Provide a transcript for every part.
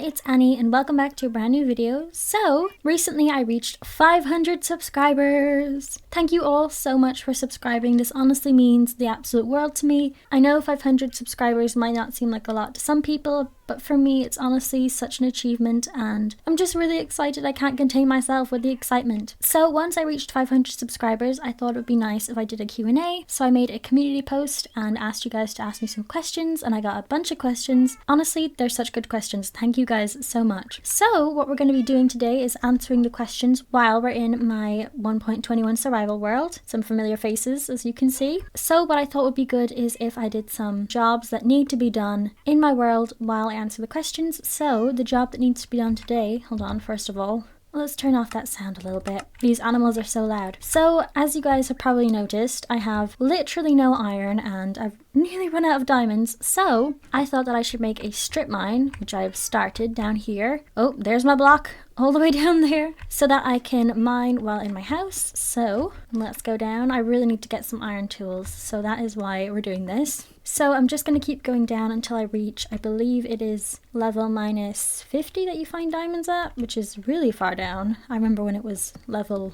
it's Annie and welcome back to a brand new video. So, recently I reached 500 subscribers! Thank you all so much for subscribing. This honestly means the absolute world to me. I know 500 subscribers might not seem like a lot to some people, but for me it's honestly such an achievement and I'm just really excited. I can't contain myself with the excitement. So once I reached 500 subscribers, I thought it would be nice if I did a Q&A. So I made a community post and asked you guys to ask me some questions, and I got a bunch of questions. Honestly, they're such good questions. Thank you guys so much. So what we're going to be doing today is answering the questions while we're in my 1.21 survival world. Some familiar faces, as you can see. So what I thought would be good is if I did some jobs that need to be done in my world while I answer the questions. So the job that needs to be done today, hold on, first of all, let's turn off that sound a little bit. These animals are so loud. So, as you guys have probably noticed, I have literally no iron and I've nearly run out of diamonds. So, I thought that I should make a strip mine, which I've started down here. Oh, there's my block all the way down there, so that I can mine while in my house. So, let's go down. I really need to get some iron tools, so that is why we're doing this. So I'm just going to keep going down until I reach, I believe it is level minus 50 that you find diamonds at, which is really far down. I remember when it was level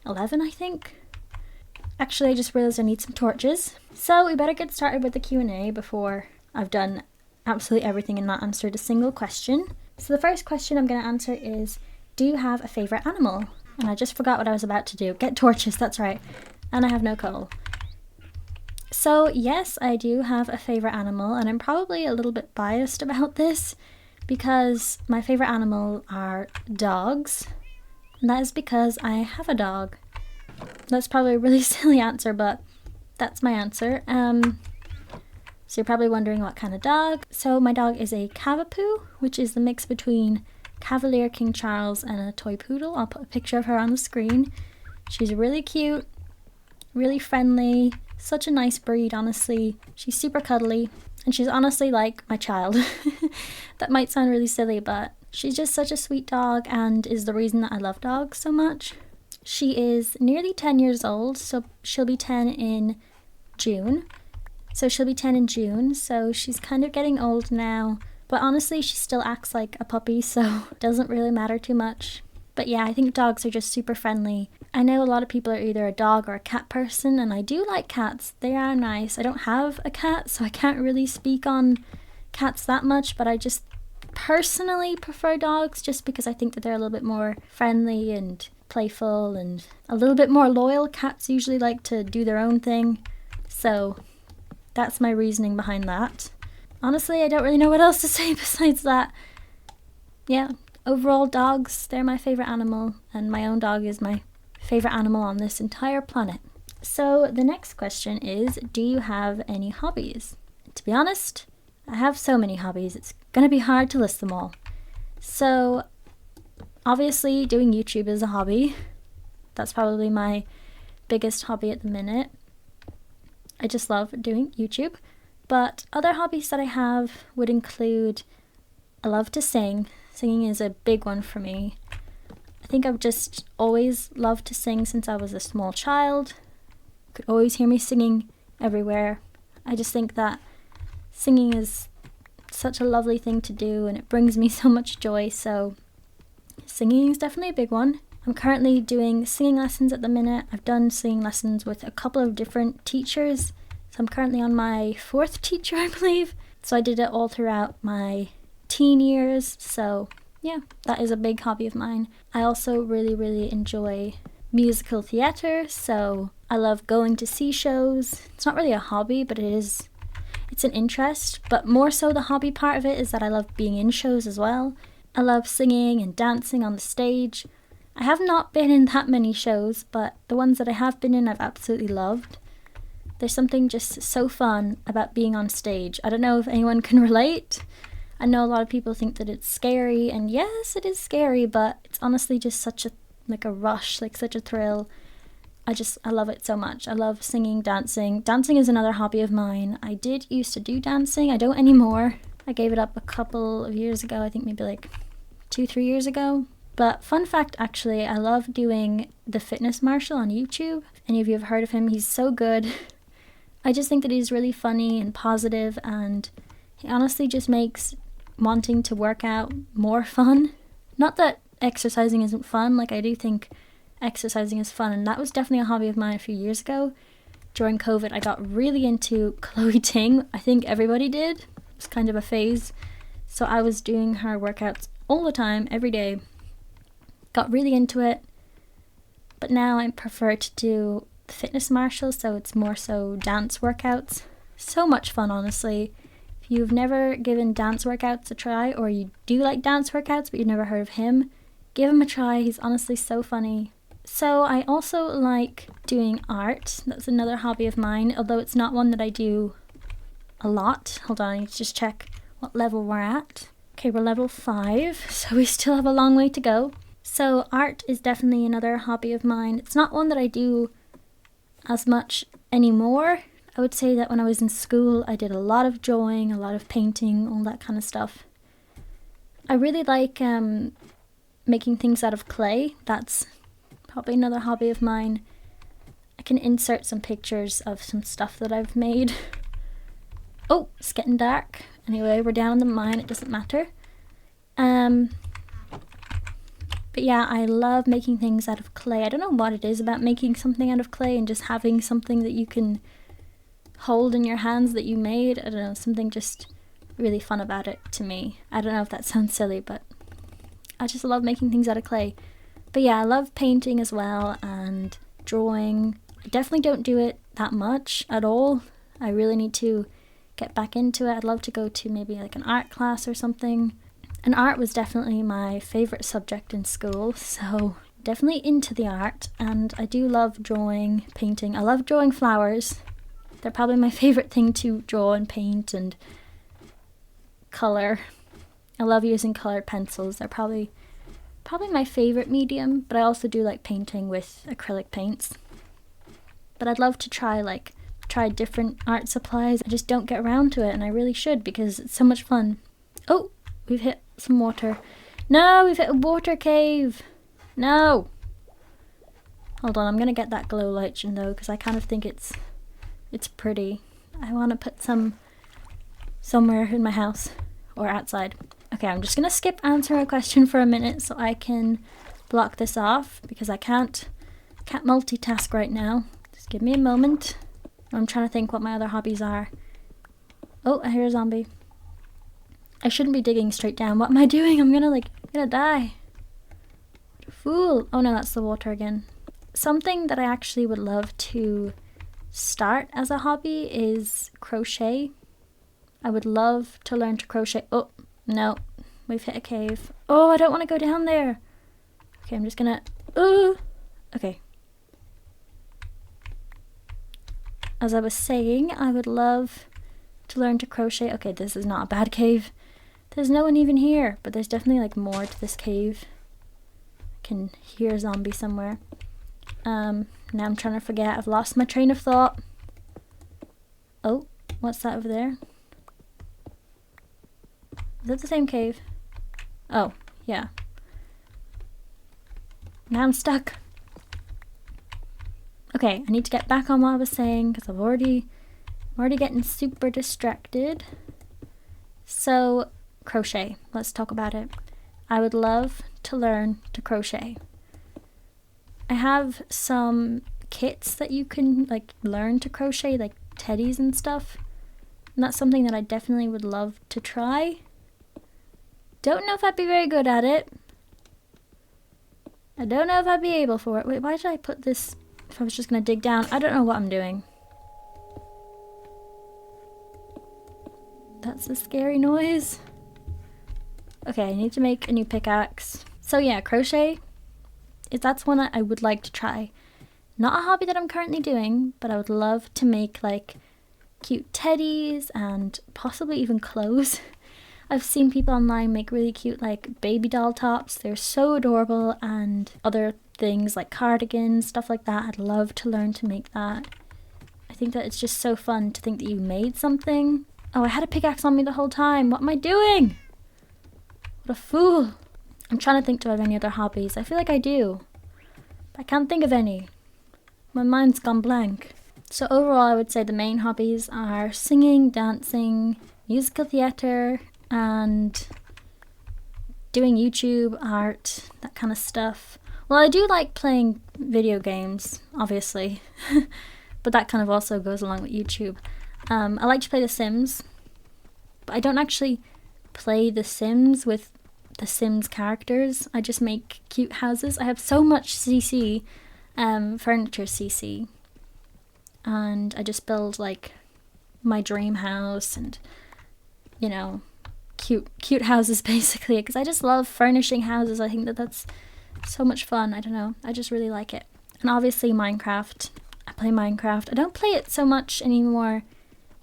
11, I think. Actually, I just realized I need some torches. So we better get started with the Q&A before I've done absolutely everything and not answered a single question. So the first question I'm going to answer is, do you have a favourite animal? And I just forgot what I was about to do. Get torches, that's right. And I have no coal. So yes, I do have a favourite animal, and I'm probably a little bit biased about this because my favourite animal are dogs, and that is because I have a dog. That's probably a really silly answer, but that's my answer. So you're probably wondering what kind of dog. So my dog is a Cavapoo, which is the mix between Cavalier King Charles and a toy poodle. I'll put a picture of her on the screen. She's really cute, really friendly. Such a nice breed, honestly. She's super cuddly, and she's honestly like my child. That might sound really silly, but she's just such a sweet dog and is the reason that I love dogs so much. She is nearly 10 years old, so she'll be 10 in June. So she's kind of getting old now, but honestly she still acts like a puppy, so it doesn't really matter too much. But yeah, I think dogs are just super friendly. I know a lot of people are either a dog or a cat person, and I do like cats. They are nice. I don't have a cat, so I can't really speak on cats that much, but I just personally prefer dogs just because I think that they're a little bit more friendly and playful and a little bit more loyal. Cats usually like to do their own thing, so that's my reasoning behind that. Honestly, I don't really know what else to say besides that. Yeah. Overall, dogs, they're my favourite animal, and my own dog is my favourite animal on this entire planet. So the next question is, do you have any hobbies? To be honest, I have so many hobbies, it's going to be hard to list them all. So obviously doing YouTube is a hobby. That's probably my biggest hobby at the minute. I just love doing YouTube. But other hobbies that I have would include, I love to sing. Singing is a big one for me. I think I've just always loved to sing since I was a small child. You could always hear me singing everywhere. I just think that singing is such a lovely thing to do and it brings me so much joy, so singing is definitely a big one. I'm currently doing singing lessons at the minute. I've done singing lessons with a couple of different teachers. So I'm currently on my 4th teacher, I believe. So I did it all throughout my teen years, so yeah, that is a big hobby of mine. I also really enjoy musical theatre, so I love going to see shows. It's not really a hobby, but it's an interest, but more so the hobby part of it is that I love being in shows as well. I love singing and dancing on the stage. I have not been in that many shows, but the ones that I have been in I've absolutely loved. There's something just so fun about being on stage. I don't know if anyone can relate. I know a lot of people think that it's scary, and yes, it is scary, but it's honestly just such a rush, like such a thrill. I love it so much. I love singing, dancing. Dancing is another hobby of mine. I did used to do dancing. I don't anymore. I gave it up a couple of years ago, I think maybe like 2-3 years ago. But fun fact, actually, I love doing the Fitness Marshal on YouTube. If any of you have heard of him, he's so good. I just think that he's really funny and positive, and he honestly just makes wanting to work out more fun. Not that exercising isn't fun, like I do think exercising is fun, and that was definitely a hobby of mine a few years ago. During COVID, I got really into Chloe Ting. I think everybody did. It was kind of a phase. So I was doing her workouts all the time, every day. Got really into it. But now I prefer to do fitness martials, so it's more so dance workouts. So much fun, honestly. If you've never given dance workouts a try, or you do like dance workouts but you've never heard of him, give him a try. He's honestly so funny. So I also like doing art. That's another hobby of mine, although it's not one that I do a lot. Hold on, I need to just check what level we're at. Okay, we're level 5, so we still have a long way to go. So art is definitely another hobby of mine. It's not one that I do as much anymore. I would say that when I was in school, I did a lot of drawing, a lot of painting, all that kind of stuff. I really like making things out of clay. That's probably another hobby of mine. I can insert some pictures of some stuff that I've made. Oh, it's getting dark. Anyway, we're down in the mine, it doesn't matter. But yeah, I love making things out of clay. I don't know what it is about making something out of clay and just having something that you can hold in your hands that you made. I don't know, something just really fun about it to me. I don't know if that sounds silly, but I just love making things out of clay. But yeah, I love painting as well and drawing. I definitely don't do it that much at all. I really need to get back into it. I'd love to go to maybe like an art class or something. And art was definitely my favourite subject in school, so definitely into the art. And I do love drawing, painting. I love drawing flowers. They're probably my favourite thing to draw and paint and colour. I love using coloured pencils. They're probably my favourite medium, but I also do like painting with acrylic paints. But I'd love to try different art supplies. I just don't get around to it, and I really should because it's so much fun. Oh, we've hit some water. No, we've hit a water cave. No. Hold on, I'm gonna get that glow lichen though, because I kind of think it's pretty. I want to put some somewhere in my house or outside. Okay, I'm just gonna skip answering a question for a minute so I can block this off because I can't multitask right now. Just give me a moment. I'm trying to think what my other hobbies are. Oh, I hear a zombie. I shouldn't be digging straight down. What am I doing? I'm gonna die. What a fool. Oh no, that's the water again. Something that I actually would love to start as a hobby is crochet. I would love to learn to crochet. Oh, no. We've hit a cave. Oh, I don't want to go down there. Okay, I'm just gonna... Okay. As I was saying, I would love to learn to crochet. Okay, this is not a bad cave. There's no one even here, but there's definitely like more to this cave. I can hear a zombie somewhere. Now I'm trying to forget. I've lost my train of thought. Oh, what's that over there? Is that the same cave? Oh, yeah. Now I'm stuck. Okay, I need to get back on what I was saying because I'm already getting super distracted. So, crochet. Let's talk about it. I would love to learn to crochet. I have some kits that you can like learn to crochet, like teddies and stuff. And that's something that I definitely would love to try. Don't know if I'd be very good at it. I don't know if I'd be able for it. Wait, why did I put this if I was just going to dig down? I don't know what I'm doing. That's a scary noise. Okay, I need to make a new pickaxe. So yeah, crochet, that's one I would like to try. Not a hobby that I'm currently doing, but I would love to make like cute teddies and possibly even clothes. I've seen people online make really cute like baby doll tops. They're so adorable, and other things like cardigans, stuff like that. I'd love to learn to make that. I think that it's just so fun to think that you made something. Oh, I had a pickaxe on me the whole time. What am I doing? What a fool. I'm trying to think, do I have any other hobbies? I feel like I do, but I can't think of any. My mind's gone blank. So overall, I would say the main hobbies are singing, dancing, musical theatre, and doing YouTube, art, that kind of stuff. Well, I do like playing video games, obviously, but that kind of also goes along with YouTube. I like to play The Sims, but I don't actually play The Sims with The Sims characters. I just make cute houses. I have so much CC, furniture CC, and I just build like my dream house and, you know, cute houses basically, because I just love furnishing houses. I think that that's so much fun. I don't know, I just really like it. And obviously Minecraft. I play Minecraft. I don't play it so much anymore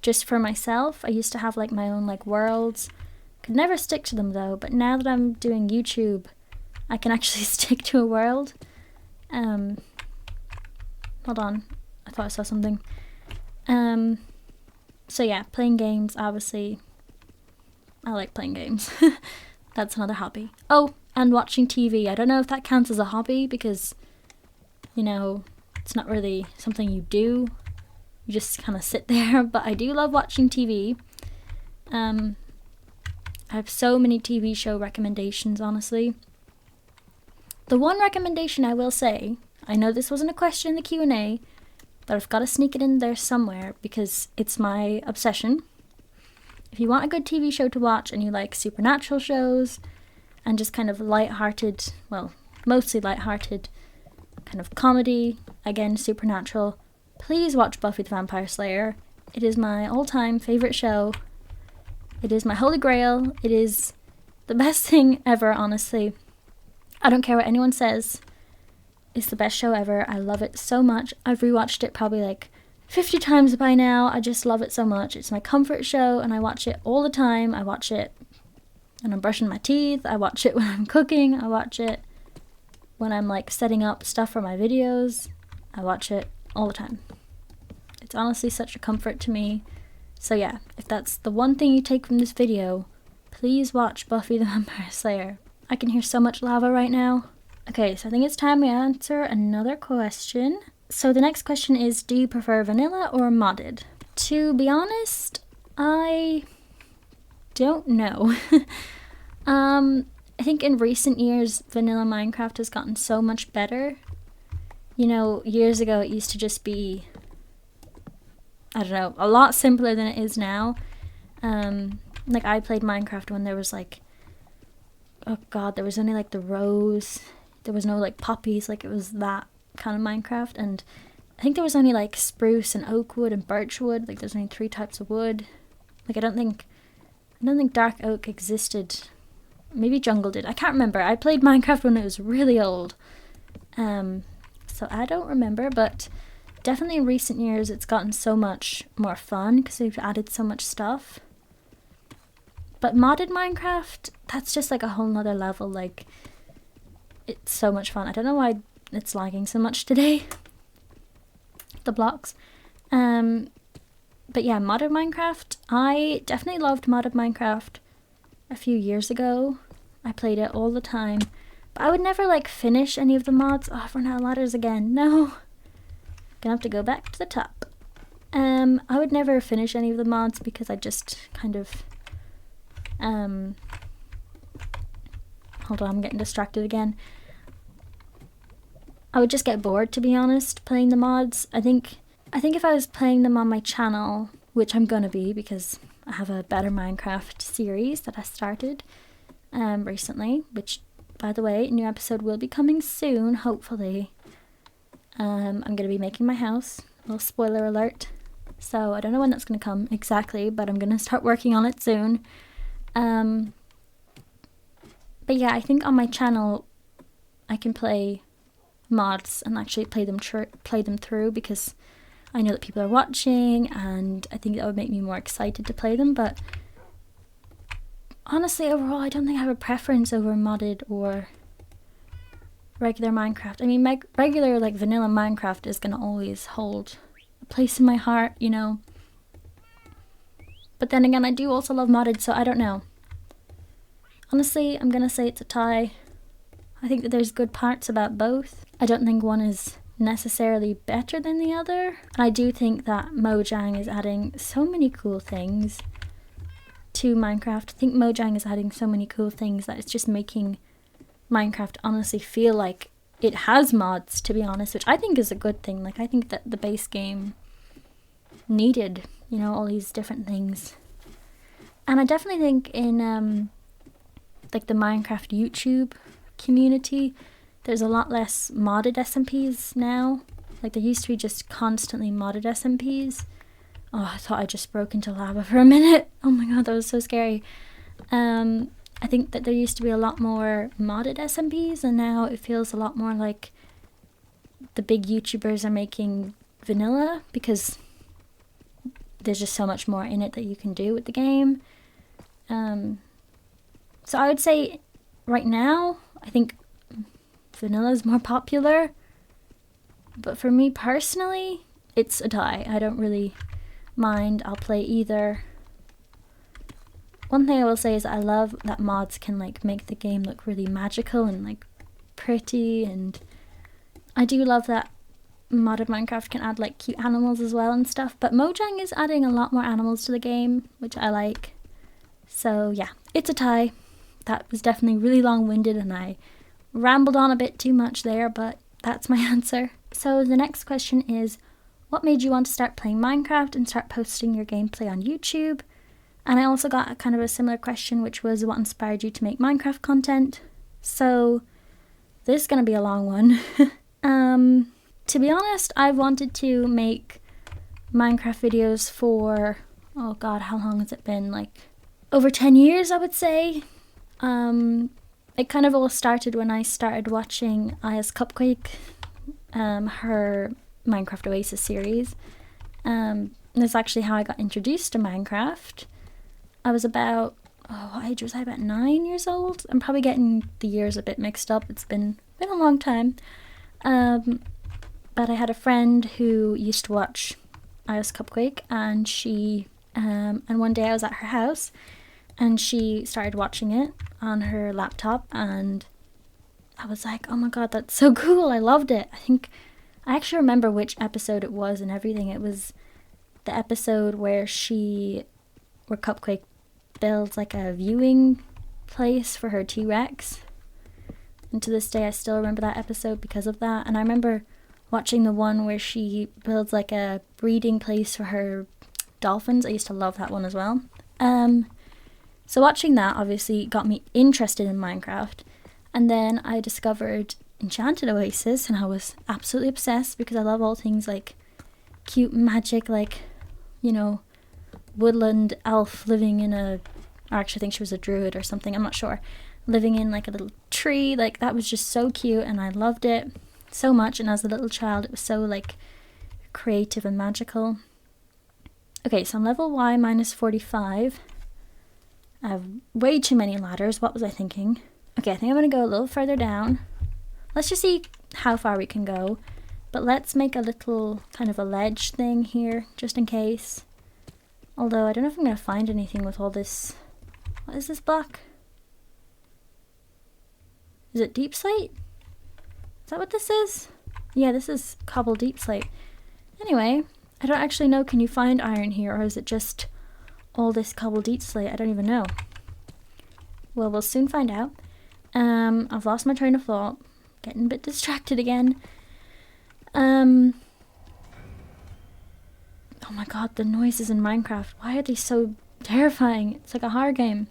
just for myself. I used to have like my own like worlds. Could never stick to them though, but now that I'm doing YouTube, I can actually stick to a world. Hold on, I thought I saw something. So yeah, playing games, obviously. I like playing games. That's another hobby. Oh, and watching TV. I don't know if that counts as a hobby because, you know, it's not really something you do. You just kind of sit there, but I do love watching TV. I have so many TV show recommendations, honestly. The one recommendation I will say, I know this wasn't a question in the Q&A, but I've got to sneak it in there somewhere because it's my obsession. If you want a good TV show to watch and you like supernatural shows and just kind of light-hearted, well, mostly light-hearted kind of comedy, again, supernatural, please watch Buffy the Vampire Slayer. It is my all-time favorite show. It is my holy grail. It is the best thing ever, honestly. I don't care what anyone says. It's the best show ever. I love it so much. I've rewatched it probably like 50 times by now. I just love it so much. It's my comfort show and I watch it all the time. I watch it when I'm brushing my teeth. I watch it when I'm cooking. I watch it when I'm like setting up stuff for my videos. I watch it all the time. It's honestly such a comfort to me. So yeah, if that's the one thing you take from this video, please watch Buffy the Vampire Slayer. I can hear so much lava right now. Okay, so I think it's time we answer another question. So the next question is, do you prefer vanilla or modded? To be honest, I don't know. I think in recent years, vanilla Minecraft has gotten so much better. You know, years ago it used to just be, I don't know, a lot simpler than it is now. Like I played Minecraft when there was like, oh god, there was only like the rose. There was no like poppies, like it was that kind of Minecraft, and I think there was only like spruce and oak wood and birch wood. Like there's only 3 types of wood. Like I don't think dark oak existed. Maybe jungle did. I can't remember. I played Minecraft when it was really old. So I don't remember, but definitely in recent years it's gotten so much more fun because they've added so much stuff. But modded Minecraft, that's just like a whole nother level. Like, it's so much fun. I don't know why it's lagging so much today, the blocks. But yeah, modded Minecraft, I definitely loved modded Minecraft a few years ago. I played it all the time, but I would never like finish any of the mods. Oh, I've run out of ladders again. No, gonna have to go back to the top. I would never finish any of the mods because I just kind of hold on, I'm getting distracted again. I would just get bored, to be honest, playing the mods. I think if I was playing them on my channel, which I'm gonna be because I have a Better Minecraft series that I started recently, which, by the way, a new episode will be coming soon, hopefully. I'm gonna be making my house. A little spoiler alert. So I don't know when that's gonna come exactly, but I'm gonna start working on it soon. But yeah, I think on my channel I can play mods and actually play them through because I know that people are watching and I think that would make me more excited to play them. But honestly, overall, I don't think I have a preference over modded or regular Minecraft. I mean, regular like vanilla Minecraft is gonna always hold a place in my heart, you know. But then again, I do also love modded, so I don't know. Honestly, I'm gonna say it's a tie. I think that there's good parts about both. I don't think one is necessarily better than the other. And I do think that Mojang is adding so many cool things to Minecraft. I think Mojang is adding so many cool things that it's just making Minecraft honestly feel like it has mods, to be honest, which I think is a good thing. Like, I think that the base game needed, you know, all these different things. And I definitely think in like the Minecraft YouTube community, there's a lot less modded SMPs now. Like, there used to be just constantly modded SMPs. Oh, I thought I just broke into lava for a minute. Oh my god, that was so scary. I think that there used to be a lot more modded SMPs, and now it feels a lot more like the big YouTubers are making vanilla, because there's just so much more in it that you can do with the game. So I would say right now, I think vanilla is more popular. But for me personally, it's a tie. I don't really mind. I'll play either. One thing I will say is I love that mods can like make the game look really magical and like pretty, and I do love that modded Minecraft can add like cute animals as well and stuff. But Mojang is adding a lot more animals to the game, which I like. So yeah, it's a tie. That was definitely really long-winded and I rambled on a bit too much there, but that's my answer. So the next question is, what made you want to start playing Minecraft and start posting your gameplay on YouTube? And I also got kind of a similar question, which was what inspired you to make Minecraft content? So this is going to be a long one. To be honest, I've wanted to make Minecraft videos for, oh god, how long has it been? Like over 10 years, I would say. It kind of all started when I started watching Aya's Cupcake, her Minecraft Oasis series. That's actually how I got introduced to Minecraft. I was about, what age was I? About 9 years old? I'm probably getting the years a bit mixed up. It's been a long time. But I had a friend who used to watch Aya's Cupcake, and and one day I was at her house, and she started watching it on her laptop, and I was like, oh my god, that's so cool. I loved it. I actually remember which episode it was and everything. It was the episode where Cupcake builds like a viewing place for her T-Rex. And to this day, I still remember that episode because of that. And I remember watching the one where she builds like a breeding place for her dolphins. I used to love that one as well. So watching that obviously got me interested in Minecraft. And then I discovered Enchanted Oasis, and I was absolutely obsessed because I love all things like cute magic, like, you know, woodland elf living in or actually I think she was a druid or something, I'm not sure, living in like a little tree. Like, that was just so cute and I loved it so much, and as a little child it was so like creative and magical. Okay, so I'm level Y minus 45. I have way too many ladders. What was I thinking? Okay, I think I'm going to go a little further down. Let's just see how far we can go. But let's make a little kind of a ledge thing here, just in case. Although, I don't know if I'm going to find anything with all this. What is this block? Is it deep slate? Is that what this is? Yeah, this is cobble deep slate. Anyway, I don't actually know, can you find iron here, or is it just all this cobble deep slate? I don't even know. Well, we'll soon find out. I've lost my train of thought. Getting a bit distracted again. Oh my god, the noises in Minecraft. Why are they so terrifying? It's like a horror game.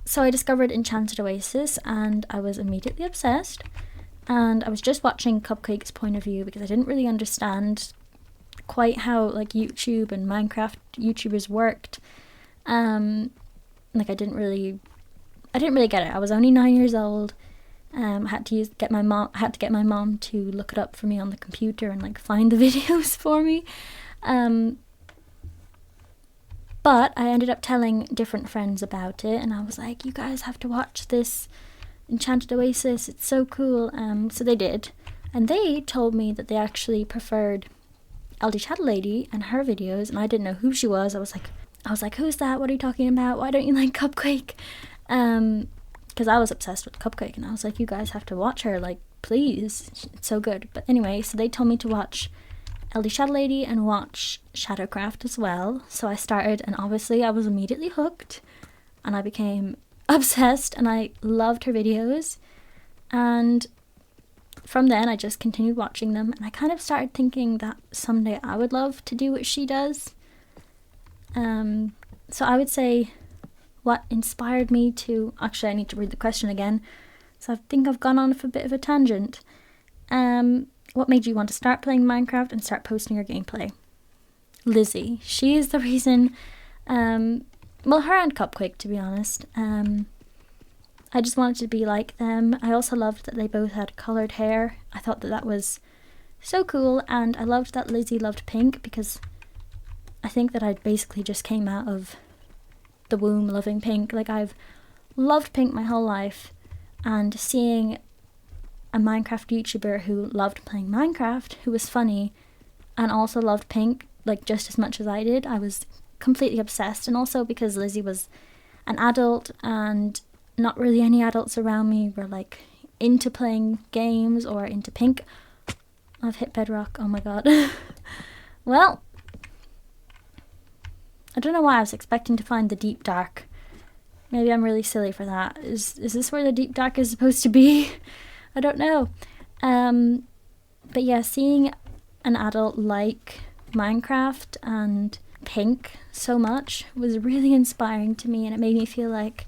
So I discovered Enchanted Oasis and I was immediately obsessed. And I was just watching Cupcake's point of view because I didn't really understand quite how like YouTube and Minecraft YouTubers worked. Like I didn't really get it. I was only 9 years old. I had to get my mom to look it up for me on the computer and like find the videos for me. But I ended up telling different friends about it, and I was like, you guys have to watch this Enchanted Oasis, it's so cool. So they did, and they told me that they actually preferred LD Chat Lady and her videos, and I didn't know who she was. I was like, who's that? What are you talking about? Why don't you like Cupcake? Because I was obsessed with Cupcake, and I was like, you guys have to watch her, like, please, it's so good. But anyway, so they told me to watch LD Shadow Lady and watch Shadowcraft as well. So I started, and obviously I was immediately hooked. and I became obsessed and I loved her videos. And from then I just continued watching them, and I kind of started thinking that someday I would love to do what she does. So I would say what inspired me to... Actually, I need to read the question again. So I think I've gone on a bit of a tangent. What made you want to start playing Minecraft and start posting your gameplay? Lizzie. She is the reason. Well, her and Cupquake, to be honest. I just wanted to be like them. I also loved that they both had coloured hair. I thought that was so cool, and I loved that Lizzie loved pink, because I think that I basically just came out of the womb loving pink. Like, I've loved pink my whole life, and seeing a Minecraft YouTuber who loved playing Minecraft, who was funny, and also loved pink, like, just as much as I did, I was completely obsessed. And also because Lizzie was an adult, and not really any adults around me were, like, into playing games or into pink. I've hit bedrock, oh my god. Well, I don't know why I was expecting to find the deep dark. Maybe I'm really silly for that. Is this where the deep dark is supposed to be? I don't know. But yeah, seeing an adult like Minecraft and pink so much was really inspiring to me, and it made me feel like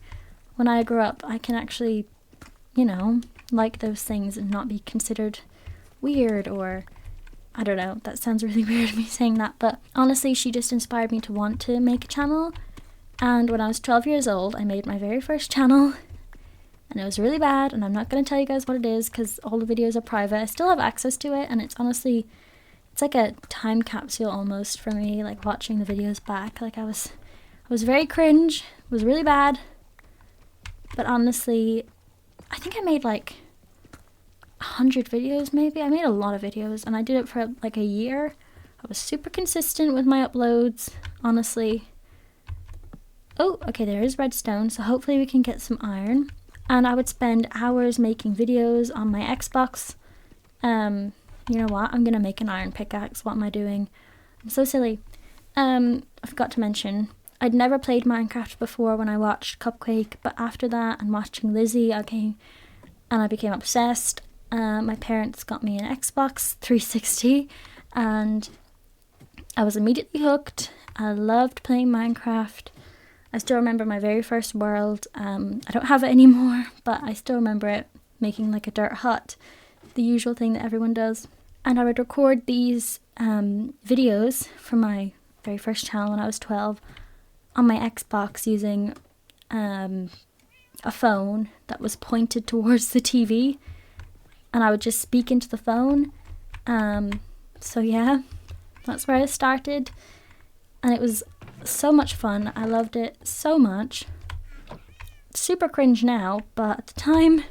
when I grow up I can actually, you know, like those things and not be considered weird, or I don't know, that sounds really weird me saying that, but honestly she just inspired me to want to make a channel. And when I was 12 years old I made my very first channel, and it was really bad, and I'm not going to tell you guys what it is because all the videos are private. I still have access to it, and it's honestly, it's like a time capsule almost for me, like watching the videos back. Like I was very cringe, it was really bad, but honestly I think I made like 100 videos maybe. I made a lot of videos, and I did it for like a year. I was super consistent with my uploads, honestly. Oh, okay, there is redstone, so hopefully we can get some iron. And I would spend hours making videos on my Xbox. You know what? I'm gonna make an iron pickaxe. What am I doing? I'm so silly. I forgot to mention, I'd never played Minecraft before when I watched Cupquake, but after that and watching Lizzie, I became obsessed. My parents got me an Xbox 360, and I was immediately hooked. I loved playing Minecraft. I still remember my very first world. I don't have it anymore, but I still remember it, making like a dirt hut, the usual thing that everyone does. And I would record these videos for my very first channel when I was 12 on my Xbox using a phone that was pointed towards the TV, and I would just speak into the phone. So yeah, that's where I started, and it was so much fun. I loved it so much. Super cringe now, but at the time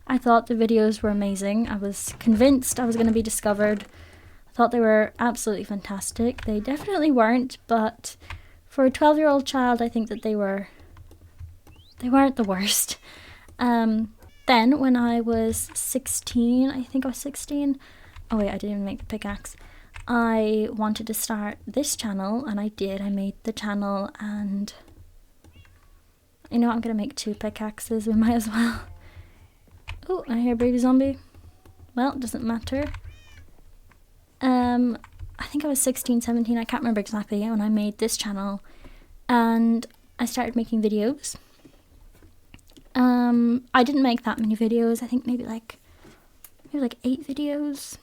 I thought the videos were amazing. I was convinced I was going to be discovered. I thought they were absolutely fantastic. They definitely weren't, but for a 12-year-old child I think that they weren't the worst. Then when I was 16, I think I was 16, oh wait, I didn't even make the pickaxe, I wanted to start this channel, and I did. I made the channel, and you know, I'm gonna make 2 pickaxes, we might as well. Oh, I hear baby zombie. Well, it doesn't matter. I think I was 16, 17, I can't remember exactly when I made this channel, and I started making videos. I didn't make that many videos. I think maybe like 8 videos.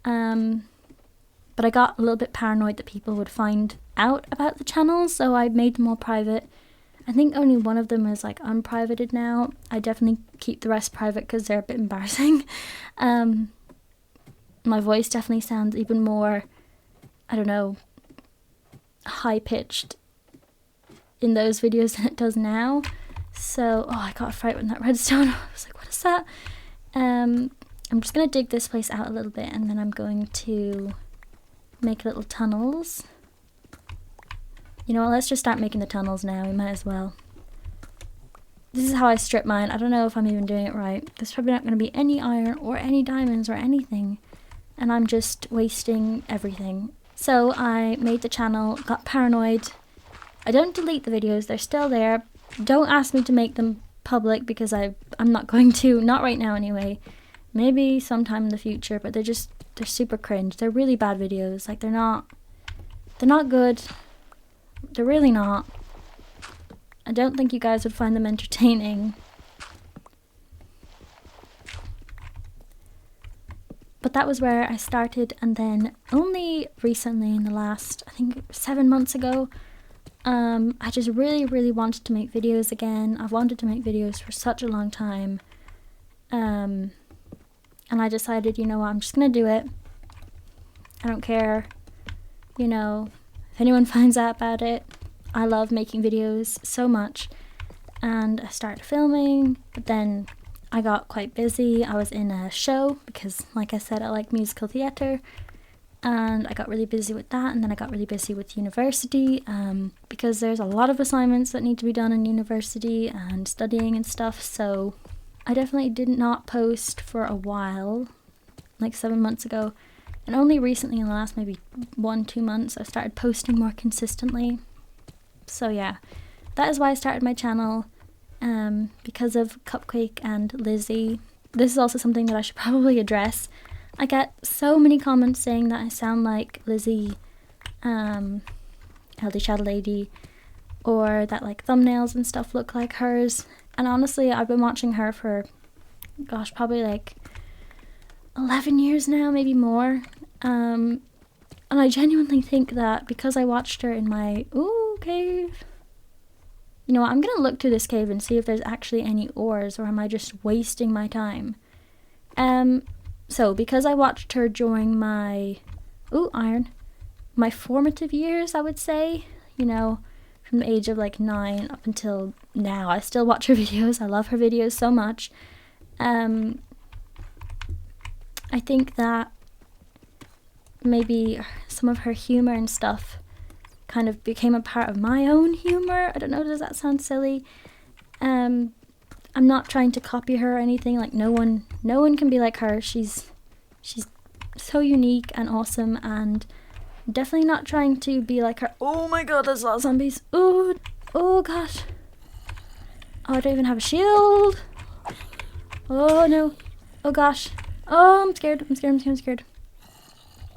But I got a little bit paranoid that people would find out about the channel, so I made them all private. I think only one of them is like unprivated now. I definitely keep the rest private because they're a bit embarrassing. My voice definitely sounds even more, I don't know, high-pitched in those videos than it does now. So, oh, I got a fright with that redstone. I was like, what is that? I'm just going to dig this place out a little bit, and then I'm going to make little tunnels. You know what, let's just start making the tunnels now. We might as well. This is how I strip mine. I don't know if I'm even doing it right. There's probably not going to be any iron or any diamonds or anything, and I'm just wasting everything. So I made the channel, got paranoid. I don't delete the videos, they're still there, Don't ask me to make them public because I'm not going to, not right now anyway. Maybe sometime in the future, but they're super cringe. They're really bad videos. Like they're not good. They're really not. I don't think you guys would find them entertaining. But that was where I started, and then only recently in the last, I think 7 months ago, I just really wanted to make videos again. I've wanted to make videos for such a long time. And I decided, you know what, I'm just gonna do it. I don't care, you know, if anyone finds out about it. I love making videos so much. And I started filming, but then I got quite busy. I was in a show because, like I said, I like musical theatre, and I got really busy with that, and then I got really busy with university because there's a lot of assignments that need to be done in university and studying and stuff, so I definitely did not post for a while, like 7 months ago, and only recently in the last maybe 1-2 months I started posting more consistently. So yeah, that is why I started my channel. Because of Cupcake and Lizzie. This is also something that I should probably address. I get so many comments saying that I sound like Lizzie, Healthy Shadow Lady, or that like thumbnails and stuff look like hers. And honestly, I've been watching her for, gosh, probably like 11 years now, maybe more. And I genuinely think that because I watched her in my cave. You know what, I'm gonna look through this cave and see if there's actually any ores, or am I just wasting my time? So because I watched her during my, iron, my formative years, I would say, you know, from the age of like 9 up until now, I still watch her videos. I love her videos so much. I think that maybe some of her humor and stuff kind of became a part of my own humor. I don't know, does that sound silly? I'm not trying to copy her or anything. Like no one can be like her. She's so unique and awesome, and definitely not trying to be like her. Oh my god, there's a lot of zombies. Oh gosh. Oh, I don't even have a shield. Oh no. Oh gosh. Oh, I'm scared. I'm scared.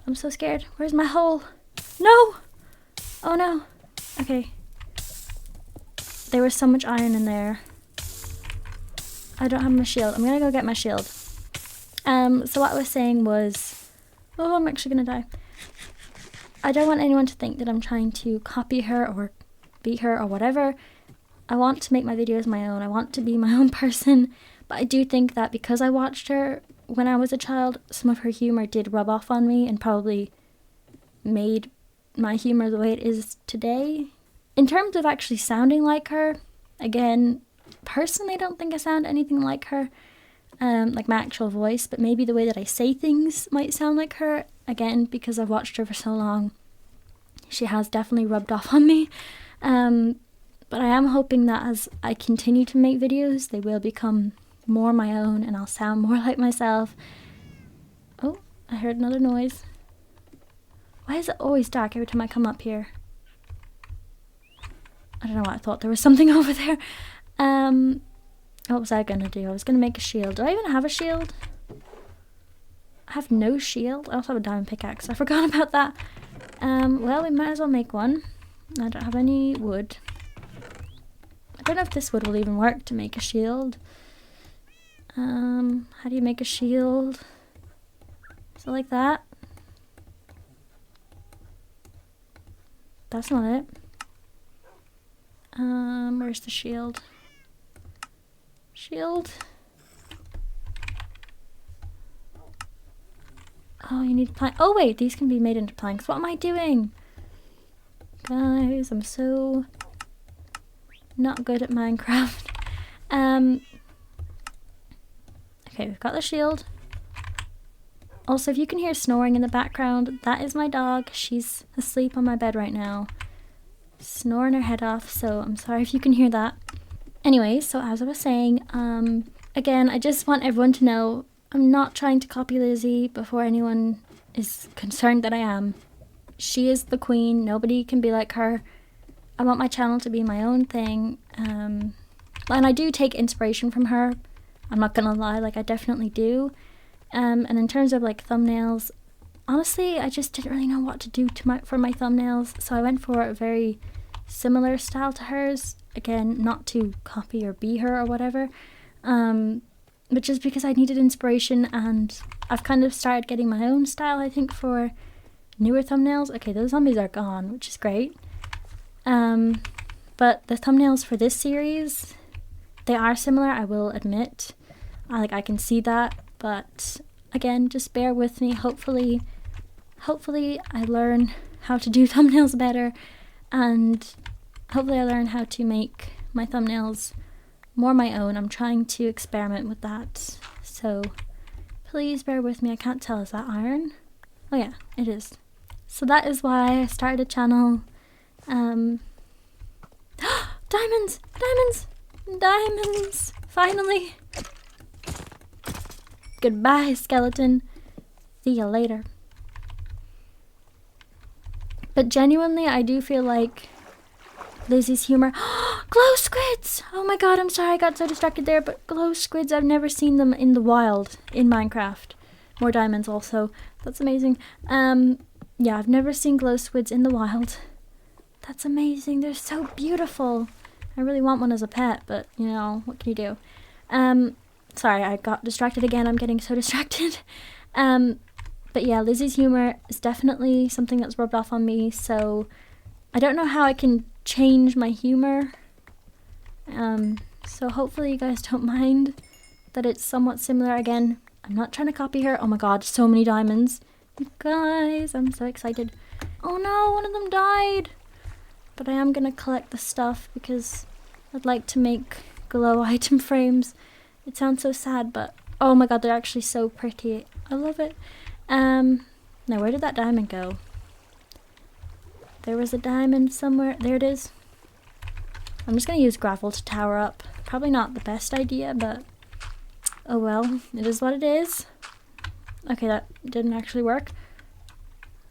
I'm so scared. Where's my hole? No! Oh no. Okay. There was so much iron in there. I don't have my shield. I'm gonna go get my shield. So what I was saying was, I'm actually gonna die. I don't want anyone to think that I'm trying to copy her or beat her or whatever. I want to make my videos my own. I want to be my own person. But I do think that because I watched her when I was a child, some of her humor did rub off on me and probably made my humor the way it is today. In terms of actually sounding like her, again, personally I don't think I sound anything like her, like my actual voice, but maybe the way that I say things might sound like her. Again, because I've watched her for so long, she has definitely rubbed off on me. But I am hoping that as I continue to make videos, they will become more my own and I'll sound more like myself. Oh, I heard another noise. Why is it always dark every time I come up here? I don't know what I thought. There was something over there. What was I gonna do? I was gonna make a shield. Do I even have a shield? I have no shield. I also have a diamond pickaxe. I forgot about that. Well, we might as well make one. I don't have any wood. I don't know if this wood will even work to make a shield. How do you make a shield? Is it like that? That's not it. Where's the shield? Shield? Oh, you need plank. Oh wait, these can be made into planks. What am I doing? Guys, I'm so not good at Minecraft. Okay, we've got the shield. Also, if you can hear snoring in the background, that is my dog. She's asleep on my bed right now, snoring her head off, so I'm sorry if you can hear that. Anyway, so as I was saying, again, I just want everyone to know I'm not trying to copy Lizzie before anyone is concerned that I am. She is the queen. Nobody can be like her. I want my channel to be my own thing. And I do take inspiration from her. I'm not gonna lie, like I definitely do. And in terms of like thumbnails, honestly, I just didn't really know what to do for my thumbnails. So I went for a very similar style to hers. Again, not to copy or be her or whatever. But just because I needed inspiration, and I've kind of started getting my own style, I think, for newer thumbnails. Okay, those zombies are gone, which is great. But the thumbnails for this series, they are similar, I will admit. I can see that, but again, just bear with me. Hopefully I learn how to do thumbnails better, and hopefully I learn how to make my thumbnails more my own. I'm trying to experiment with that, so please bear with me. I can't tell, is that iron? Oh yeah, it is. So that is why I started a channel. Diamonds! Diamonds! Diamonds! Finally! Goodbye, skeleton. See you later. But genuinely, I do feel like Lizzie's humor. Glow squids! Oh my god, I'm sorry I got so distracted there, but glow squids, I've never seen them in the wild in Minecraft. More diamonds also. That's amazing. Yeah, I've never seen glow squids in the wild. That's amazing. They're so beautiful. I really want one as a pet, but you know, what can you do? Sorry, I got distracted again. I'm getting so distracted. But yeah, Lizzie's humor is definitely something that's rubbed off on me, so I don't know how I can change my humor. So hopefully you guys don't mind that it's somewhat similar. Again, I'm not trying to copy her. Oh my god, so many diamonds. You guys, I'm so excited. Oh no, one of them died. But I am gonna collect the stuff because I'd like to make glow item frames. It sounds so sad, but oh my god, they're actually so pretty. I love it. Now where did that diamond go? There was a diamond somewhere. There it is. I'm just gonna use gravel to tower up. Probably not the best idea, but oh well, it is what it is. Okay, that didn't actually work.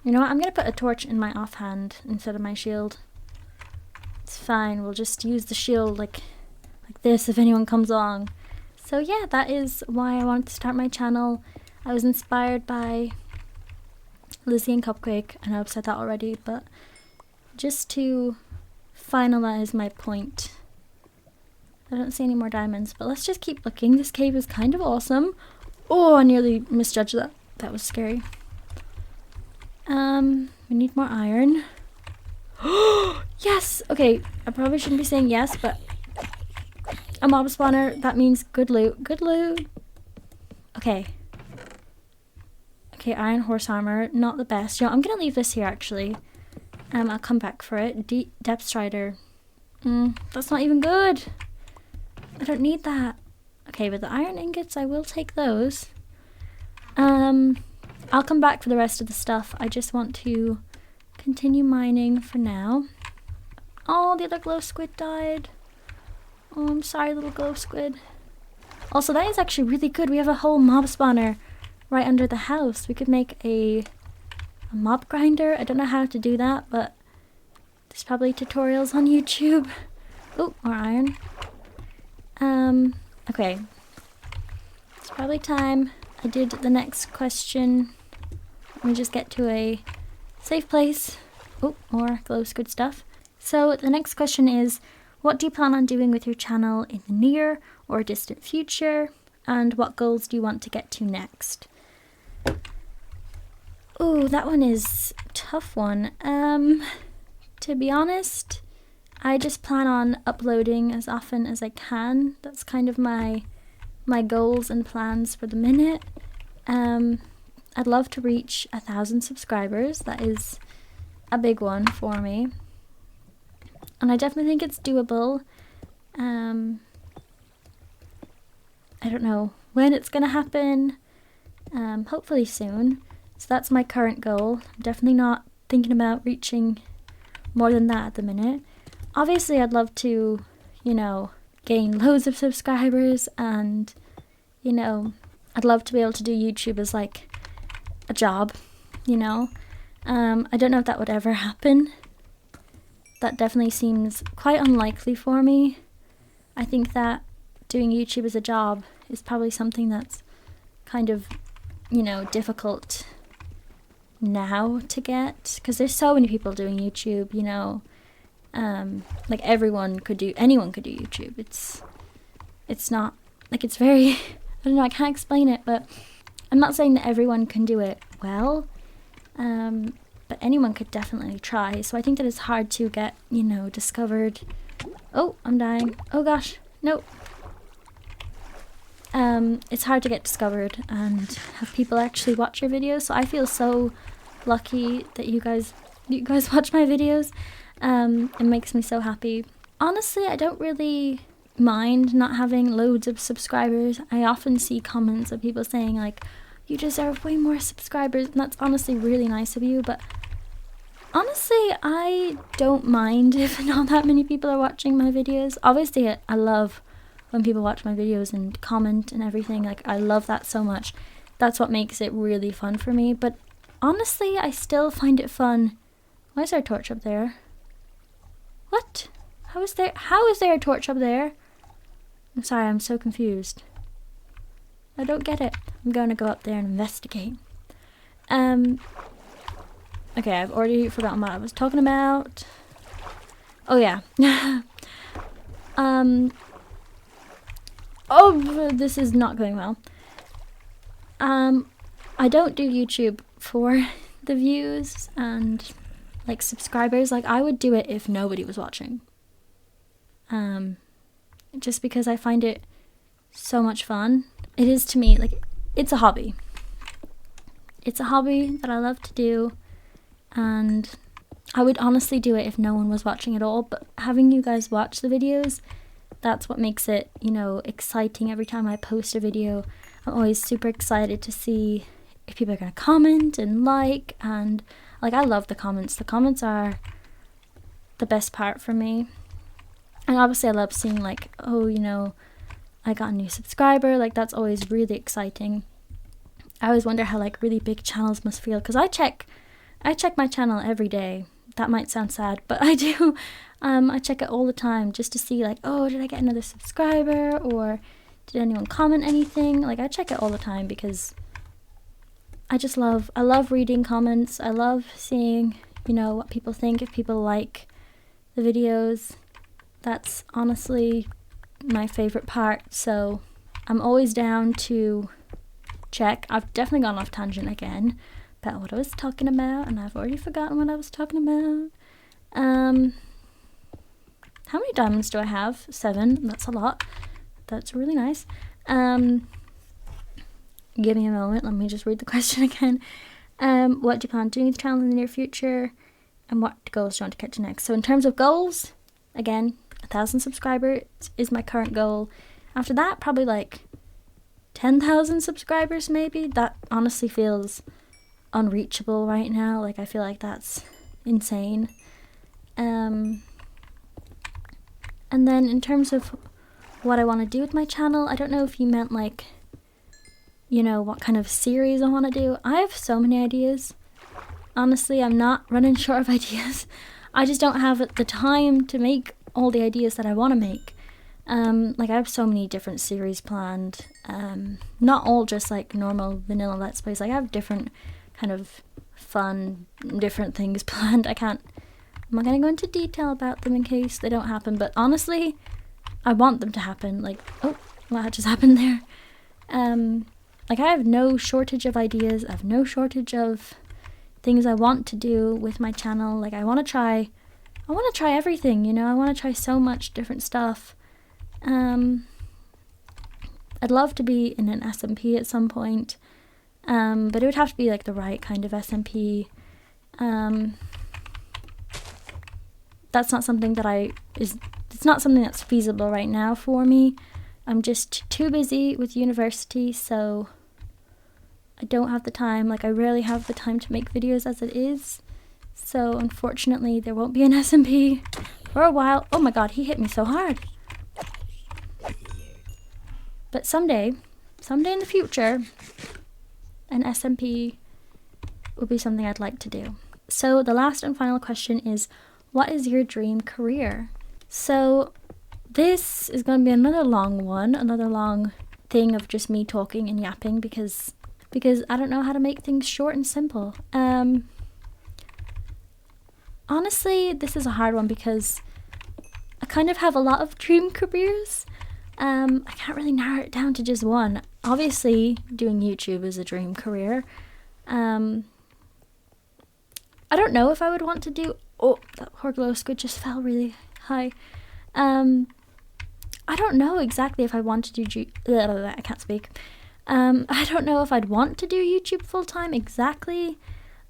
You know what, I'm gonna put a torch in my offhand instead of my shield. It's fine, we'll just use the shield like this if anyone comes along. So yeah, that is why I wanted to start my channel. I was inspired by Lizzie and Cupcake. I know I've said that already, but just to finalize my point. I don't see any more diamonds, but let's just keep looking. This cave is kind of awesome. Oh, I nearly misjudged that. That was scary. We need more iron. Yes! Okay, I probably shouldn't be saying yes, but a mob spawner, that means good loot. Good loot! Okay. Okay, iron horse armor, not the best. I'm gonna leave this here actually. I'll come back for it. Depth strider. That's not even good. I don't need that. Okay, but the iron ingots, I will take those. I'll come back for the rest of the stuff. I just want to continue mining for now. Oh, the other glow squid died. Oh, I'm sorry, little glow squid. Also, that is actually really good. We have a whole mob spawner right under the house. We could make a mob grinder. I don't know how to do that, but there's probably tutorials on YouTube. Oh, more iron. Okay. It's probably time I did the next question. Let me just get to a safe place. Oh, more glow squid stuff. So the next question is, what do you plan on doing with your channel in the near or distant future? And what goals do you want to get to next? Oh, that one is a tough one. To be honest, I just plan on uploading as often as I can. That's kind of my goals and plans for the minute. I'd love to reach 1,000 subscribers. That is a big one for me. And I definitely think it's doable. I don't know when it's gonna happen. Hopefully soon. So that's my current goal. I'm definitely not thinking about reaching more than that at the minute. Obviously, I'd love to, gain loads of subscribers, and, I'd love to be able to do YouTube as like a job, I don't know if that would ever happen. that definitely seems quite unlikely for me. I think that doing YouTube as a job is probably something that's kind of, you know, difficult now to get, because there's so many people doing YouTube, you know. Like anyone could do YouTube. It's not like, it's very I don't know, I can't explain it, but I'm not saying that everyone can do it well, but anyone could definitely try. So I think that it's hard to get, you know, discovered. Oh, I'm dying. Oh gosh, no. It's hard to get discovered and have people actually watch your videos. So I feel so lucky that you guys watch my videos. It makes me so happy. Honestly, I don't really mind not having loads of subscribers. I often see comments of people saying like, you deserve way more subscribers, and that's honestly really nice of you, but honestly, I don't mind if not that many people are watching my videos. Obviously, I love when people watch my videos and comment and everything. Like, I love that so much. That's what makes it really fun for me. But honestly, I still find it fun. Why is there a torch up there? What? How is there a torch up there? I'm sorry, I'm so confused. I don't get it. I'm going to go up there and investigate. Okay, I've already forgotten what I was talking about. Oh yeah. Oh, this is not going well. I don't do YouTube for the views and like subscribers. Like, I would do it if nobody was watching. Just because I find it so much fun. It is to me, like, it's a hobby. It's a hobby that I love to do, and I would honestly do it if no one was watching at all, but having you guys watch the videos, that's what makes it, you know, exciting. Every time I post a video, I'm always super excited to see if people are going to comment and like, and like, I love the comments. The comments are the best part for me. And obviously I love seeing like, oh, you know, I got a new subscriber. Like, that's always really exciting. I always wonder how like really big channels must feel, because I check my channel every day. That might sound sad, but I do. I check it all the time just to see like, oh, did I get another subscriber, or did anyone comment anything? Like, I check it all the time because I love reading comments. I love seeing, you know, what people think, if people like the videos. That's honestly my favorite part. So I'm always down to check. I've definitely gone off tangent again about what I was talking about, and I've already forgotten what I was talking about. How many diamonds do I have? 7. That's a lot. That's really nice. Give me a moment. Let me just read the question again. What do you plan on doing with the channel in the near future? And what goals do you want to catch next? So in terms of goals, again, 1,000 subscribers is my current goal. After that, probably like 10,000 subscribers maybe. That honestly feels unreachable right now. Like, I feel like that's insane. And then in terms of what I want to do with my channel, I don't know if you meant like, you know, what kind of series I want to do. I have so many ideas. Honestly, I'm not running short of ideas. I just don't have the time to make all the ideas that I want to make. Like, I have so many different series planned. Not all just like normal vanilla Let's Plays. Like, I have different kind of fun, different things planned. I'm not going to go into detail about them in case they don't happen, but honestly, I want them to happen. Like, oh, what just happened there? Like, I have no shortage of ideas. I have no shortage of things I want to do with my channel. Like, I want to try everything, you know. I want to try so much different stuff. I'd love to be in an SMP at some point, but it would have to be like the right kind of SMP. That's not something it's not something that's feasible right now for me. I'm just too busy with university, so I don't have the time. Like, I rarely have the time to make videos as it is. So unfortunately, there won't be an SMP for a while. Oh my god, he hit me so hard. But someday in the future, an SMP will be something I'd like to do. So the last and final question is, what is your dream career? So this is going to be another long one, another long thing of just me talking and yapping because I don't know how to make things short and simple. Honestly, this is a hard one because I kind of have a lot of dream careers. I can't really narrow it down to just one. Obviously, doing YouTube is a dream career. I don't know if I would want to do... Oh, that poor glow squid just fell really high. I don't know exactly if I want to do... I can't speak. I don't know if I'd want to do YouTube full-time exactly.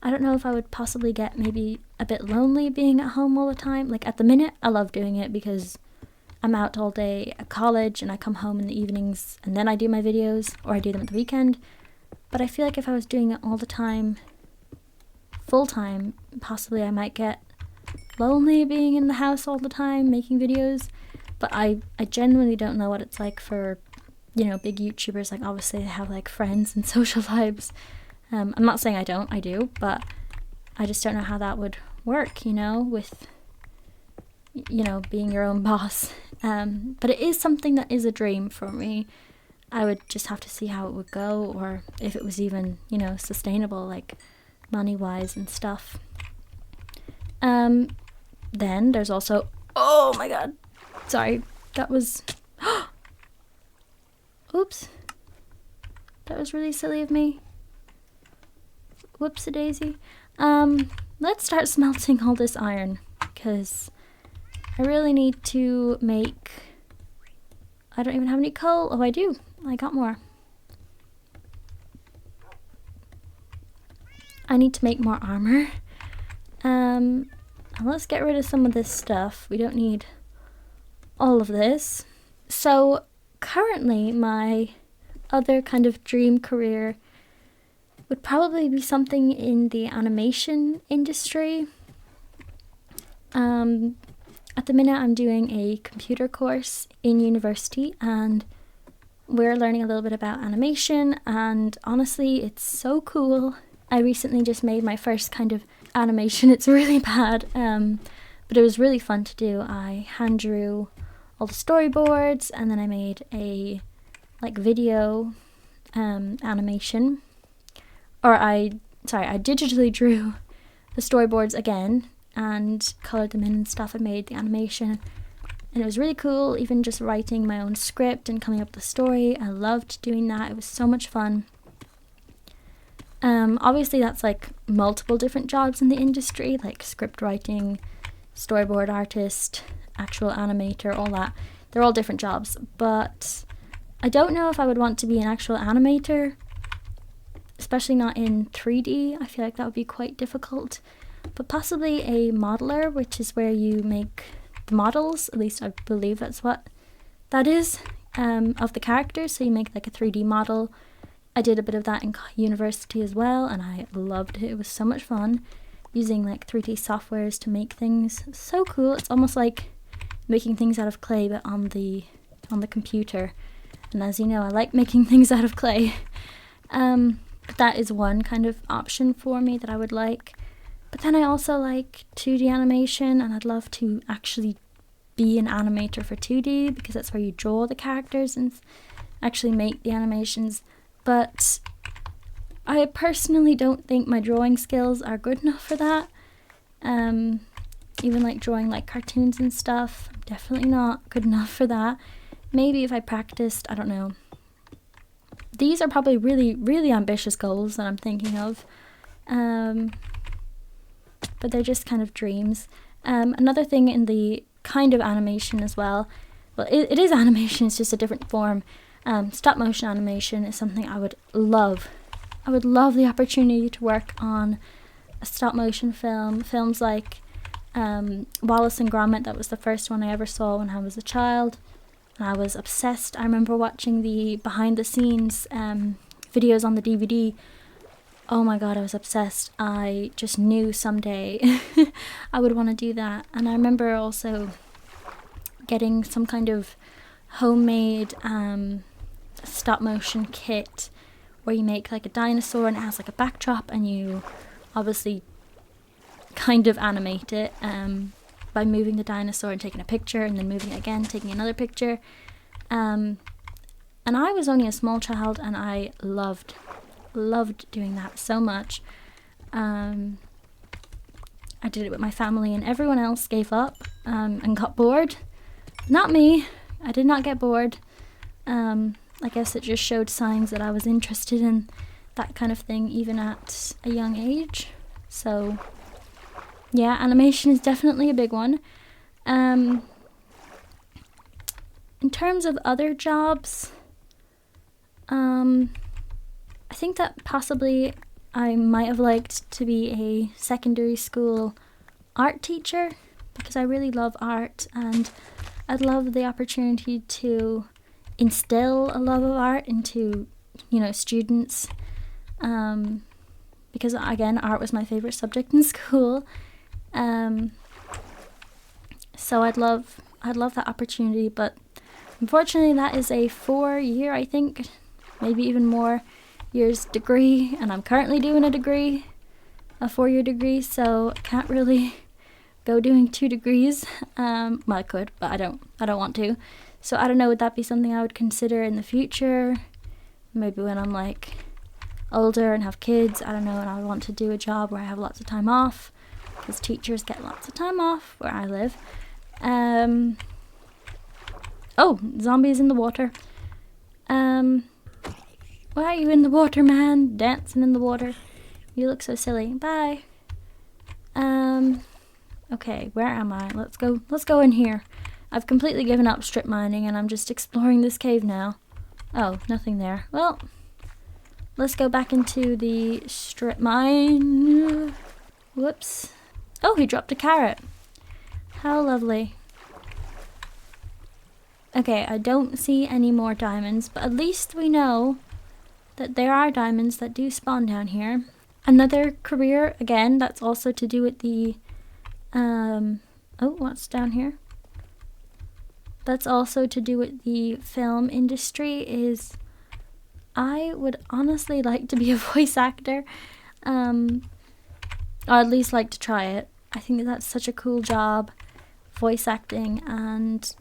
I don't know if I would possibly get maybe a bit lonely being at home all the time. Like, at the minute, I love doing it because I'm out all day at college and I come home in the evenings and then I do my videos, or I do them at the weekend. But I feel like if I was doing it all the time, full-time, possibly I might get lonely being in the house all the time making videos. But I genuinely don't know what it's like for, you know, big YouTubers. Like, obviously they have like friends and social lives. I'm not saying I don't, I do, but I just don't know how that would work, you know, with, you know, being your own boss. But it is something that is a dream for me. I would just have to see how it would go, or if it was even, you know, sustainable, like money-wise and stuff. Then there's also, oh my god, sorry, that was, oops, that was really silly of me. Whoops-a-daisy. Let's start smelting all this iron, because I really need to make... I don't even have any coal. Oh, I do. I got more. I need to make more armor. Let's get rid of some of this stuff. We don't need all of this. So, currently, my other kind of dream career would probably be something in the animation industry. At the minute I'm doing a computer course in university and we're learning a little bit about animation, and honestly it's so cool. I recently just made my first kind of animation. It's really bad, but it was really fun to do. I hand drew all the storyboards and then I made a like video animation. Or I digitally drew the storyboards again and coloured them in and stuff and made the animation. And it was really cool, even just writing my own script and coming up with the story. I loved doing that. It was so much fun. Obviously that's like multiple different jobs in the industry, like script writing, storyboard artist, actual animator, all that. They're all different jobs, but I don't know if I would want to be an actual animator. Especially not in 3D, I feel like that would be quite difficult. But possibly a modeler, which is where you make the models, at least I believe that's what that is, of the characters. So you make like a 3D model. I did a bit of that in university as well, and I loved it. It was so much fun using like 3D softwares to make things. So cool. It's almost like making things out of clay, but on the computer. And as you know, I like making things out of clay. But that is one kind of option for me that I would like. But then I also like 2D animation, and I'd love to actually be an animator for 2D because that's where you draw the characters and actually make the animations. But I personally don't think my drawing skills are good enough for that. Even like drawing like cartoons and stuff, I'm definitely not good enough for that. Maybe if I practiced, I don't know. These are probably really, really ambitious goals that I'm thinking of. But they're just kind of dreams. Another thing in the kind of animation as well, it is animation, it's just a different form. Stop motion animation is something I would love. I would love the opportunity to work on a stop motion film. Films like Wallace and Gromit, that was the first one I ever saw when I was a child. I was obsessed. I remember watching the behind the scenes videos on the DVD. Oh my god, I was obsessed. I just knew someday I would want to do that. And I remember also getting some kind of homemade stop motion kit where you make like a dinosaur and it has like a backdrop and you obviously kind of animate it. by moving the dinosaur and taking a picture and then moving it again, taking another picture. And I was only a small child and I loved doing that so much. I did it with my family and everyone else gave up and got bored. Not me. I did not get bored. I guess it just showed signs that I was interested in that kind of thing even at a young age. So yeah, animation is definitely a big one. In terms of other jobs, I think that possibly I might have liked to be a secondary school art teacher because I really love art and I'd love the opportunity to instill a love of art into, students. Because again, art was my favorite subject in school. So I'd love that opportunity, but unfortunately that is a 4-year, I think, maybe even more years degree, and I'm currently doing a 4-year degree, so I can't really go doing 2 degrees. Well, I could, but I don't want to. So I don't know, would that be something I would consider in the future? Maybe when I'm like older and have kids, I don't know, and I want to do a job where I have lots of time off, because teachers get lots of time off where I live. Oh, zombies in the water. Why are you in the water, man? Dancing in the water. You look so silly. Bye. Okay, where am I? Let's go in here. I've completely given up strip mining and I'm just exploring this cave now. Oh, nothing there. Well, let's go back into the strip mine. Whoops. Oh, he dropped a carrot. How lovely. Okay, I don't see any more diamonds, but at least we know that there are diamonds that do spawn down here. Another career, again, that's also to do with the, oh, what's down here? That's also to do with the film industry is I would honestly like to be a voice actor, or at least like to try it. I think that's such a cool job, voice acting, and,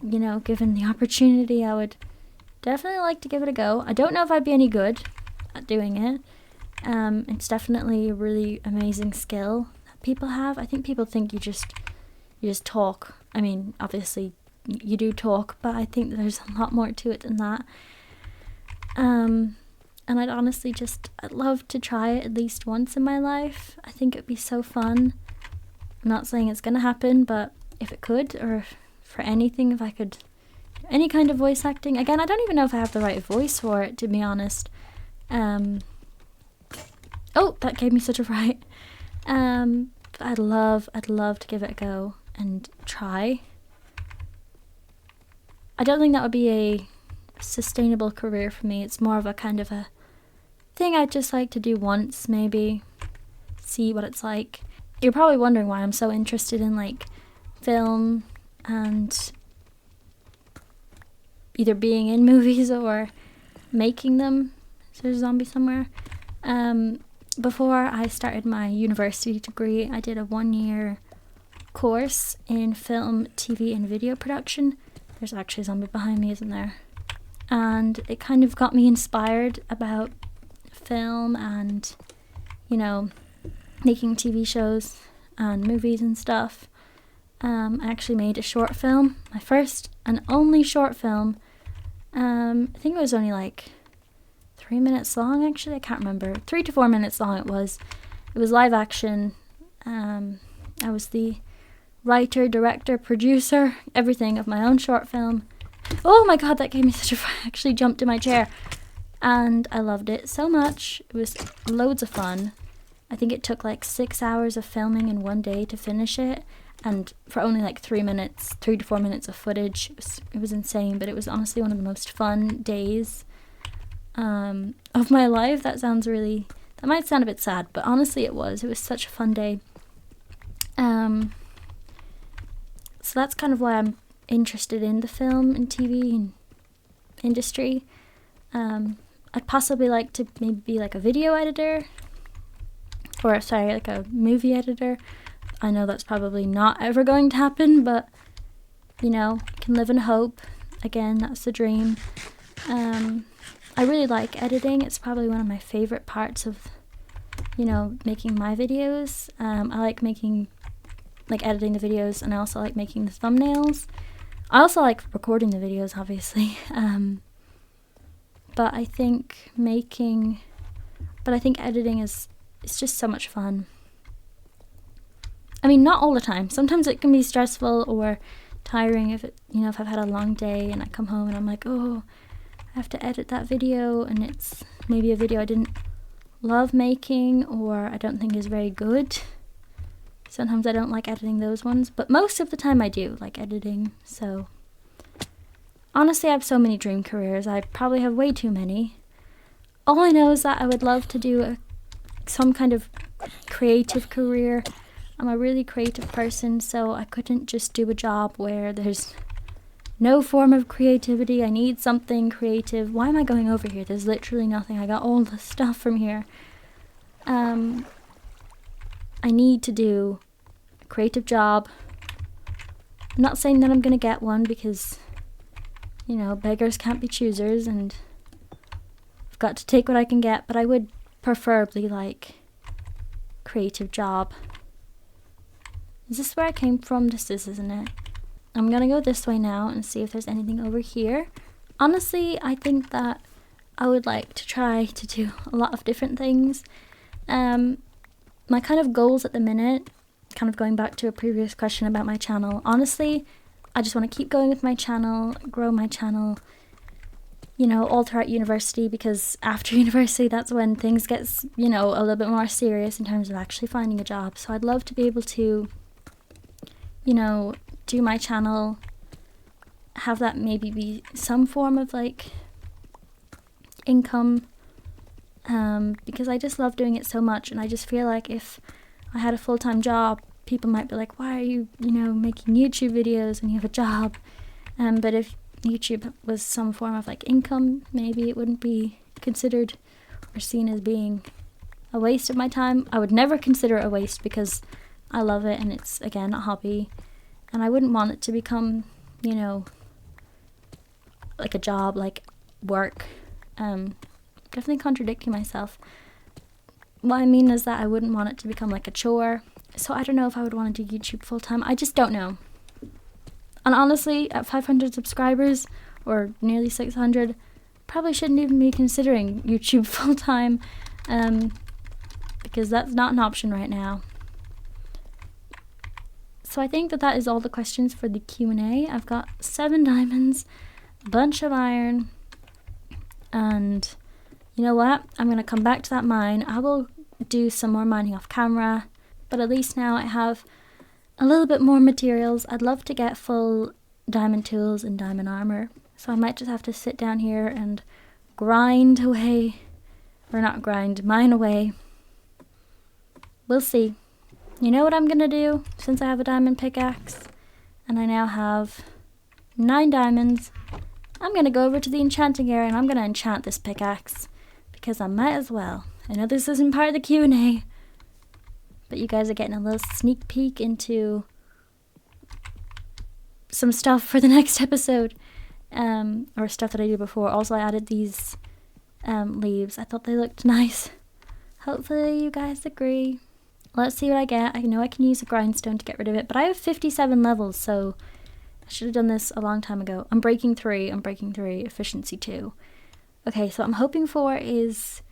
given the opportunity, I would definitely like to give it a go. I don't know if I'd be any good at doing it. It's definitely a really amazing skill that people have. I think people think you just talk. I mean, obviously you do talk, but I think there's a lot more to it than that. And I'd love to try it at least once in my life. I think it'd be so fun. I'm not saying it's gonna happen, but if it could, or for anything, if I could, any kind of voice acting. Again, I don't even know if I have the right voice for it, to be honest. Oh, that gave me such a fright. But I'd love to give it a go and try. I don't think that would be a sustainable career for me. It's more of a kind of a thing I'd just like to do once, maybe. See what it's like. You're probably wondering why I'm so interested in like film and either being in movies or making them. Is there a zombie somewhere? Before I started my university degree, I did a 1-year course in film, TV, and video production. There's actually a zombie behind me, isn't there? And it kind of got me inspired about film and, making TV shows and movies and stuff. I actually made a short film, my first and only short film. I think it was only like 3 minutes long, actually. I can't remember. 3 to 4 minutes long it was. It was live action. I was the writer, director, producer, everything of my own short film. Oh my god, that gave me such a fright. I actually jumped in my chair. And I loved it so much. It was loads of fun. I think it took like 6 hours of filming in one day to finish it. And for only like 3 to 4 minutes of footage. It was insane, but it was honestly one of the most fun days of my life. That might sound a bit sad, but honestly it was such a fun day. So that's kind of why I'm interested in the film and TV industry. I'd possibly like to maybe be like a video editor, like a movie editor. I know that's probably not ever going to happen, but you know, can live in hope. Again, that's the dream. I really like editing. It's probably one of my favorite parts of, you know, making my videos. I like editing the videos, and I also like making the thumbnails. I also like recording the videos, obviously. But I think editing it's just so much fun. I mean, not all the time. Sometimes it can be stressful or tiring if I've had a long day and I come home and I'm like, oh, I have to edit that video, and it's maybe a video I didn't love making or I don't think is very good. Sometimes I don't like editing those ones, but most of the time I do like editing. So honestly, I have so many dream careers. I probably have way too many. All I know is that I would love to do some kind of creative career. I'm a really creative person, so I couldn't just do a job where there's no form of creativity. I need something creative. Why am I going over here? There's literally nothing. I got all the stuff from here. I need to do a creative job. I'm not saying that I'm going to get one because, you know, beggars can't be choosers and I've got to take what I can get, but I would preferably like creative job. Is this where I came from? This is, isn't it? I'm gonna go this way now and see if there's anything over here. Honestly, I think that I would like to try to do a lot of different things. My kind of goals at the minute, kind of going back to a previous question about my channel, honestly, I just want to keep going with my channel, grow my channel, you know, all throughout university, because after university, that's when things get, you know, a little bit more serious in terms of actually finding a job. So I'd love to be able to, you know, do my channel, have that maybe be some form of like income, because I just love doing it so much, and I just feel like if I had a full-time job, people might be like, why are you, you know, making YouTube videos when you have a job? But if YouTube was some form of like income, maybe it wouldn't be considered or seen as being a waste of my time. I would never consider it a waste because I love it, and it's, again, a hobby, and I wouldn't want it to become, you know, like a job, like work. Definitely contradicting myself. What I mean is that I wouldn't want it to become like a chore. So I don't know if I would want to do YouTube full time. I just don't know. And honestly, at 500 subscribers, or nearly 600, probably shouldn't even be considering YouTube full time, because that's not an option right now. So I think that is all the questions for the Q&A. I've got 7 diamonds, a bunch of iron, and you know what? I'm going to come back to that mine. I will do some more mining off camera, but at least now I have a little bit more materials. I'd love to get full diamond tools and diamond armor, so I might just have to sit down here and grind away, or not grind, mine away. We'll see. You know what I'm gonna do, since I have a diamond pickaxe, and I now have 9 diamonds, I'm gonna go over to the enchanting area and I'm gonna enchant this pickaxe, because I might as well. I know this isn't part of the Q&A, but you guys are getting a little sneak peek into some stuff for the next episode, or stuff that I did before. Also, I added these leaves. I thought they looked nice. Hopefully you guys agree. Let's see what I get. I know I can use a grindstone to get rid of it, but I have 57 levels, so I should have done this a long time ago. I'm breaking 3, efficiency 2. Okay, so what I'm hoping for is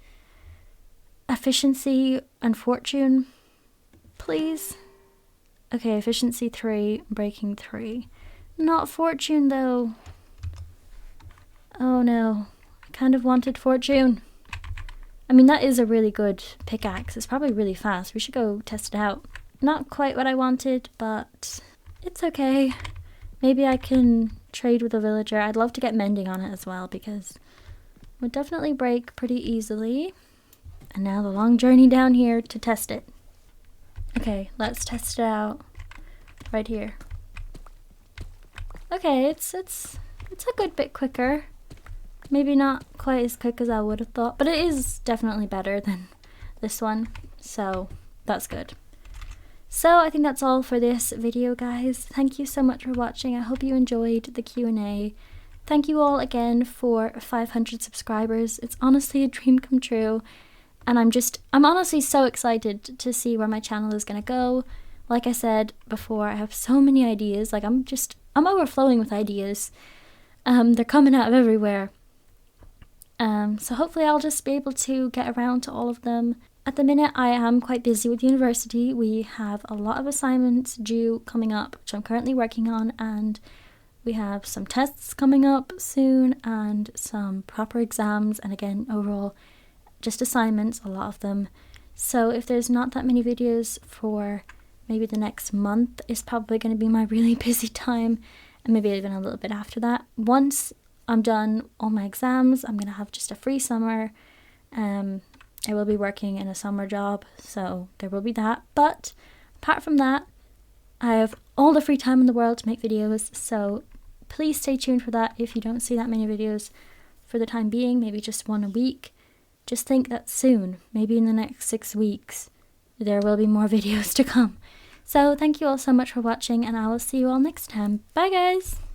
efficiency and fortune, please. Okay, efficiency 3, breaking 3. Not fortune, though. Oh no, I kind of wanted fortune. I mean, that is a really good pickaxe. It's probably really fast. We should go test it out. Not quite what I wanted, but it's okay. Maybe I can trade with a villager. I'd love to get mending on it as well, because it would definitely break pretty easily. And now the long journey down here to test it. Okay, let's test it out right here. Okay, it's a good bit quicker. Maybe not quite as quick as I would have thought, but it is definitely better than this one, so that's good. So I think that's all for this video, guys. Thank you so much for watching. I hope you enjoyed the Q&A. Thank you all again for 500 subscribers. It's honestly a dream come true. And I'm honestly so excited to see where my channel is going to go. Like I said before, I have so many ideas. Like I'm overflowing with ideas. They're coming out of everywhere. So hopefully I'll just be able to get around to all of them. At the minute, I am quite busy with university. We have a lot of assignments due coming up, which I'm currently working on, and we have some tests coming up soon and some proper exams, and again, overall, just assignments, a lot of them. So if there's not that many videos for maybe the next month, is probably going to be my really busy time, and maybe even a little bit after that. Once I'm done all my exams, I'm going to have just a free summer. I will be working in a summer job, so there will be that. But apart from that, I have all the free time in the world to make videos, so please stay tuned for that if you don't see that many videos for the time being, maybe just one a week. Just think that soon, maybe in the next 6 weeks, there will be more videos to come. So thank you all so much for watching, and I will see you all next time. Bye guys!